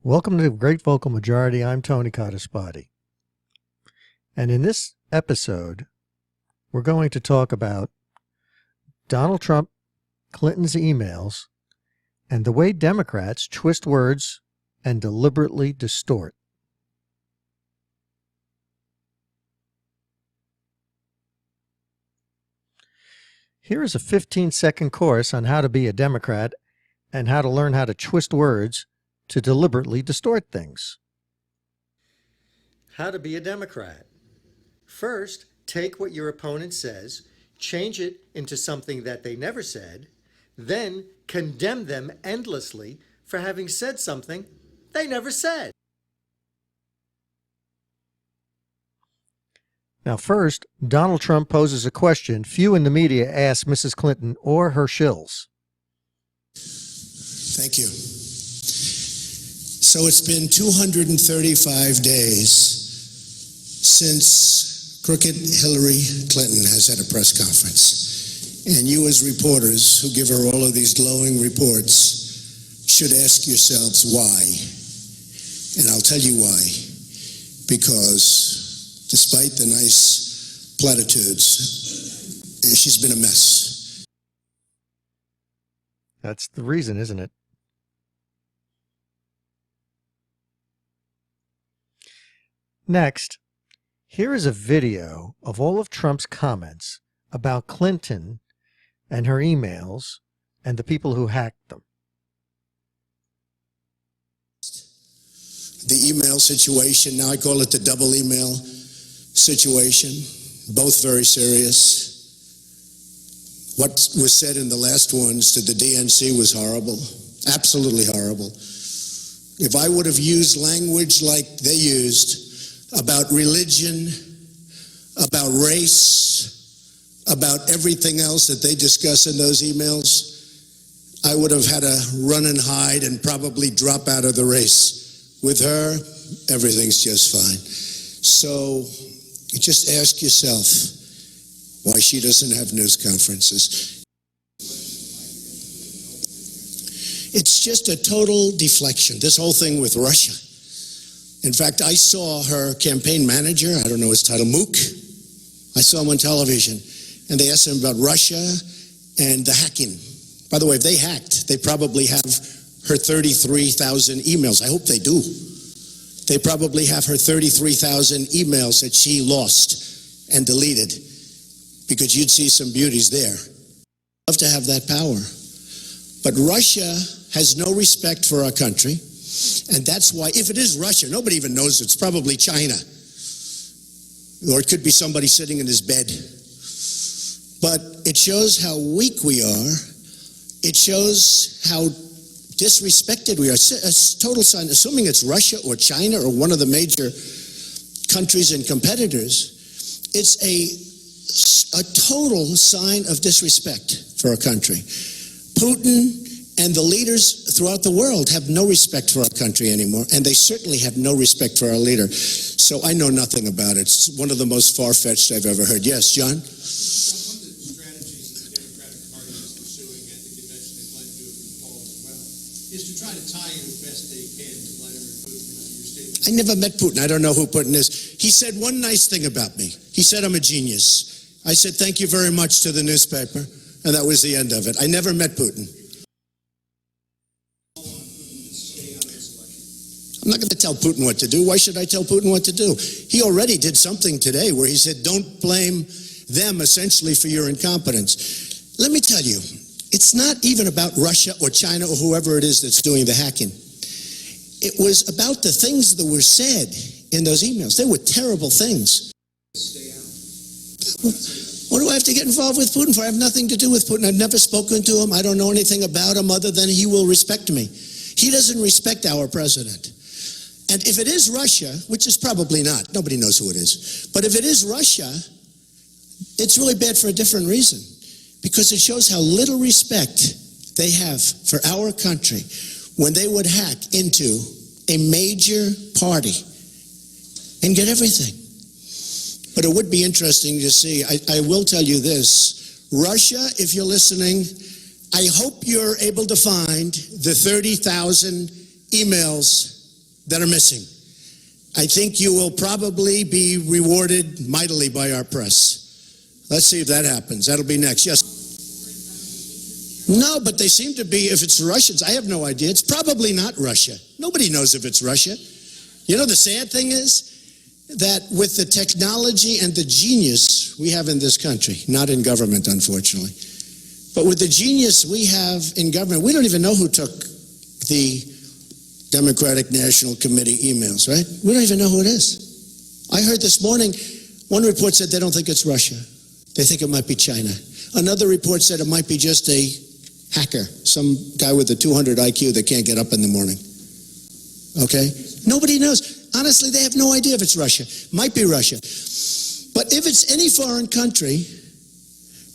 Welcome to the Great Vocal Majority. I'm Tony Codispoti. And in this episode, we're going to talk about Donald Trump, Clinton's emails, and the way Democrats twist words and deliberately distort. Here is a 15-second course on how to be a Democrat and how to learn how to twist words to deliberately distort things. How to be a Democrat. First, take what your opponent says, change it into something that they never said, then condemn them endlessly for having said something they never said. Now first, Donald Trump poses a question few in the media ask Mrs. Clinton or her shills. Thank you. So it's been 235 days since crooked Hillary Clinton has had a press conference. And you as reporters who give her all of these glowing reports should ask yourselves why. And I'll tell you why. Because despite the nice platitudes, she's been a mess. That's the reason, isn't it? Next, here is a video of all of Trump's comments about Clinton and her emails and the people who hacked them. The email situation, now I call it the double email situation, both very serious. What was said in the last ones to the DNC was horrible, absolutely horrible. If I would have used language like they used, about religion, about race, about everything else that they discuss in those emails, I would have had to run and hide and probably drop out of the race. With her, everything's just fine. So you just ask yourself why she doesn't have news conferences. It's just a total deflection, this whole thing with Russia. In fact, I saw her campaign manager, I don't know his title, Mook. I saw him on television, and they asked him about Russia and the hacking. By the way, if they hacked, they probably have her 33,000 emails. I hope they do. They probably have her 33,000 emails that she lost and deleted, because you'd see some beauties there. Love to have that power. But Russia has no respect for our country. And that's why, if it is Russia, nobody even knows it's probably China. Or it could be somebody sitting in his bed. But it shows how weak we are. It shows how disrespected we are. A total sign, assuming it's Russia or China or one of the major countries and competitors, it's a total sign of disrespect for our country. Putin and the leaders throughout the world have no respect for our country anymore, and they certainly have no respect for our leader. So I know nothing about it. It's one of the most far-fetched I've ever heard. Yes, John? One of the strategies the Democratic Party is pursuing, and the convention they plan to do it in the fall as well, is to try to tie in as best they can to Vladimir Putin and your statement. I never met Putin. I don't know who Putin is. He said one nice thing about me. He said I'm a genius. I said thank you very much to the newspaper, and that was the end of it. I never met Putin. I'm not going to tell Putin what to do. Why should I tell Putin what to do? He already did something today where he said, don't blame them essentially for your incompetence. Let me tell you, it's not even about Russia or China or whoever it is that's doing the hacking. It was about the things that were said in those emails. They were terrible things. What do I have to get involved with Putin for? I have nothing to do with Putin. I've never spoken to him. I don't know anything about him other than he will respect me. He doesn't respect our president. And if it is Russia, which is probably not, nobody knows who it is, but if it is Russia, it's really bad for a different reason, because it shows how little respect they have for our country when they would hack into a major party and get everything. But it would be interesting to see. I will tell you this, Russia, if you're listening, I hope you're able to find the 30,000 emails that are missing. I think you will probably be rewarded mightily by our press. Let's see if that happens. That'll be next. Yes. No, but they seem to be, if it's Russians, I have no idea. It's probably not Russia. Nobody knows if it's Russia. You know, the sad thing is that with the technology and the genius we have in this country, not in government, unfortunately, but with the genius we have in government, we don't even know who took the Democratic National Committee emails, right? We don't even know who it is. I heard this morning, one report said they don't think it's Russia. They think it might be China. Another report said it might be just a hacker, some guy with a 200 IQ that can't get up in the morning. Okay? Nobody knows. Honestly, they have no idea if it's Russia. Might be Russia. But if it's any foreign country,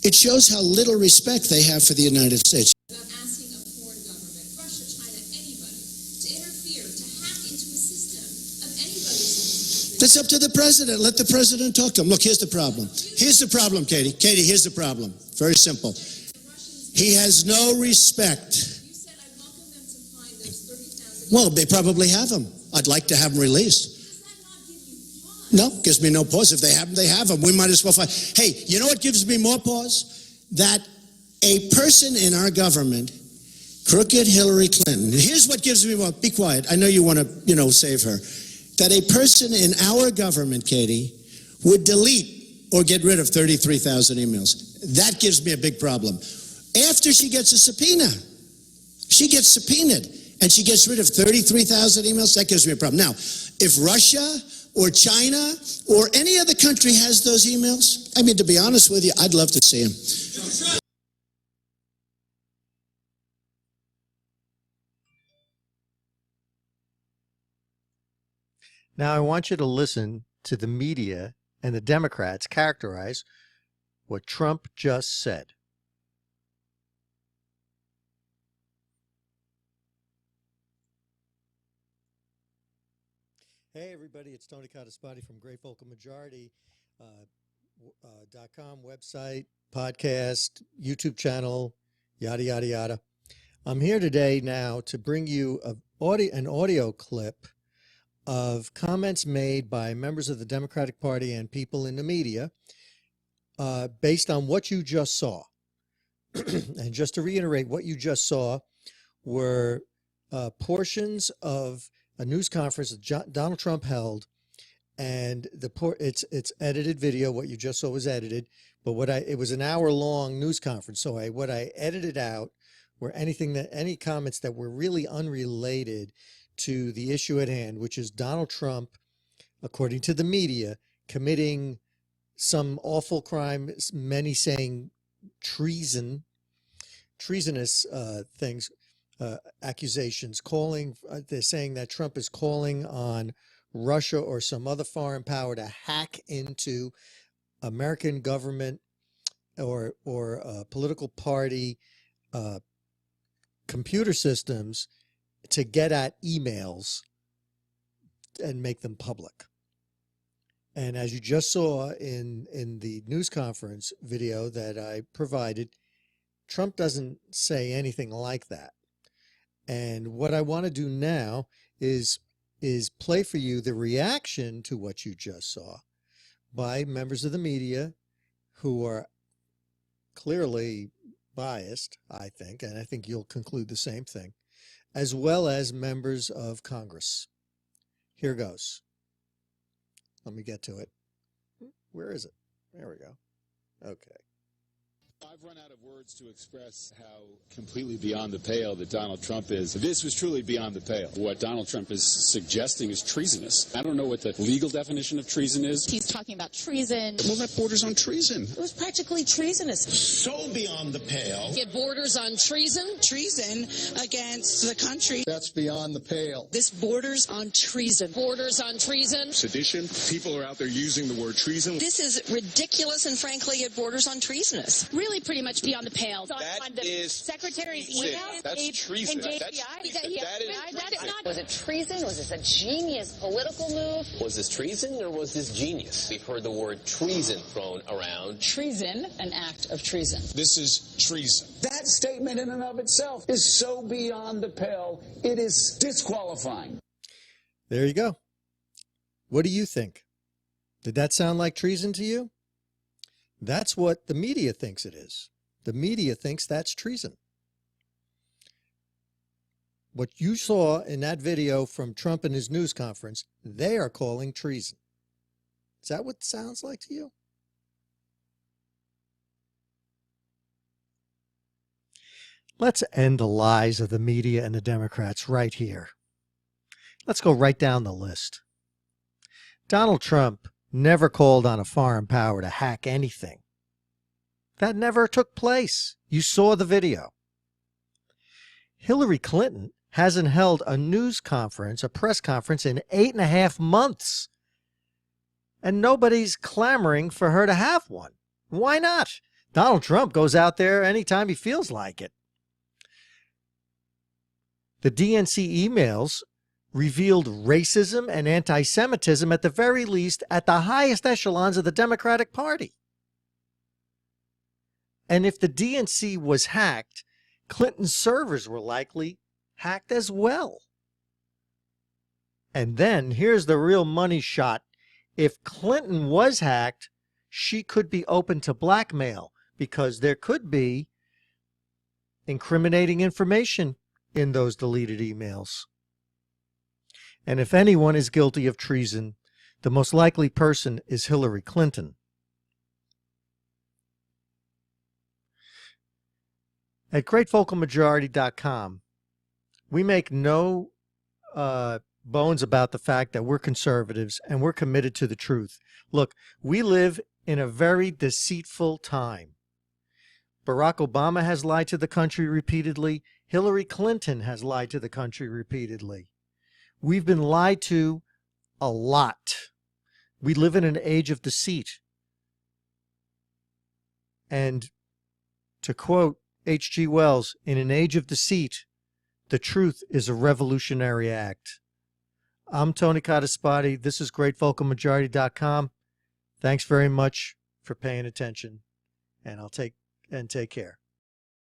it shows how little respect they have for the United States. About asking a foreign government, Russia, China, anybody, to interfere, to hack into a system of anybody's. That's up to the president. Let the president talk to him. Look, here's the problem. Here's the problem, Katie. Katie, here's the problem. Very simple. He has no respect. You said I welcome them to find those 30,000. Well, they probably have them. I'd like to have them released. Does that not give you pause? No, gives me no pause. If they have them, they have them. We might as well find. Hey, you know what gives me more pause? That a person in our government, crooked Hillary Clinton, here's what gives me more. Be quiet. I know you want to, save her. That a person in our government, Katie, would delete or get rid of 33,000 emails. That gives me a big problem. After she gets a subpoena, she gets subpoenaed, and she gets rid of 33,000 emails. That gives me a problem. Now, if Russia or China or any other country has those emails, I mean, to be honest with you, I'd love to see them. Now I want you to listen to the media and the Democrats characterize what Trump just said. Hey everybody, it's Tony Cottaspoti from GreatVocalMajority.com website, podcast, YouTube channel, yada, yada, yada. I'm here today now to bring you an audio clip of comments made by members of the Democratic Party and people in the media based on what you just saw. And just to reiterate, what you just saw were portions of a news conference that Donald Trump held, and it's edited video. What you just saw was edited, but it was an hour-long news conference. So what I edited out were any comments that were really unrelated to the issue at hand, which is Donald Trump, according to the media, committing some awful crime, many saying treasonous things, accusations, they're saying that Trump is calling on Russia or some other foreign power to hack into American government or political party computer systems to get at emails and make them public. And as you just saw in the news conference video that I provided, Trump doesn't say anything like that. And what I want to do now is play for you the reaction to what you just saw by members of the media who are clearly biased, I think, and I think you'll conclude the same thing, as well as members of Congress. Here goes. Let me get to it. Where is it? There we go. Okay. I've run out of words to express how completely beyond the pale that Donald Trump is. This was truly beyond the pale. What Donald Trump is suggesting is treasonous. I don't know what the legal definition of treason is. He's talking about treason. Well, that borders on treason. It was practically treasonous. So beyond the pale. It borders on treason. Treason against the country. That's beyond the pale. This borders on treason. Borders on treason. Sedition. People are out there using the word treason. This is ridiculous, and frankly, it borders on treasonous. Really pretty much beyond the pale. That is Secretary's treason. email. That's treason. Was it treason? Was this a genius political move? Was this treason or was this genius? We've heard the word treason thrown around. Treason, an act of treason. This is treason. That statement in and of itself is so beyond the pale, it is disqualifying. There you go. What do you think? Did that sound like treason to you? That's what the media thinks it is. The media thinks that's treason. What you saw in that video from Trump in his news conference, they are calling treason. Is that what it sounds like to you? Let's end the lies of the media and the Democrats right here. Let's go right down the list. Donald Trump never called on a foreign power to hack anything. That never took place. You saw the video. Hillary Clinton hasn't held a news conference, a press conference, in 8.5 months. And nobody's clamoring for her to have one. Why not? Donald Trump goes out there anytime he feels like it. The DNC emails revealed racism and anti-Semitism, at the very least, at the highest echelons of the Democratic Party. And if the DNC was hacked, Clinton's servers were likely hacked as well. And then here's the real money shot. If Clinton was hacked, she could be open to blackmail, because there could be incriminating information in those deleted emails. And if anyone is guilty of treason, the most likely person is Hillary Clinton. At GreatVocalMajority.com, we make no bones about the fact that we're conservatives and we're committed to the truth. Look, we live in a very deceitful time. Barack Obama has lied to the country repeatedly. Hillary Clinton has lied to the country repeatedly. We've been lied to a lot. We live in an age of deceit. And to quote H.G. Wells, in an age of deceit, the truth is a revolutionary act. I'm Tony Cottaspati. This is GreatVocalMajority.com. Thanks very much for paying attention, and take care.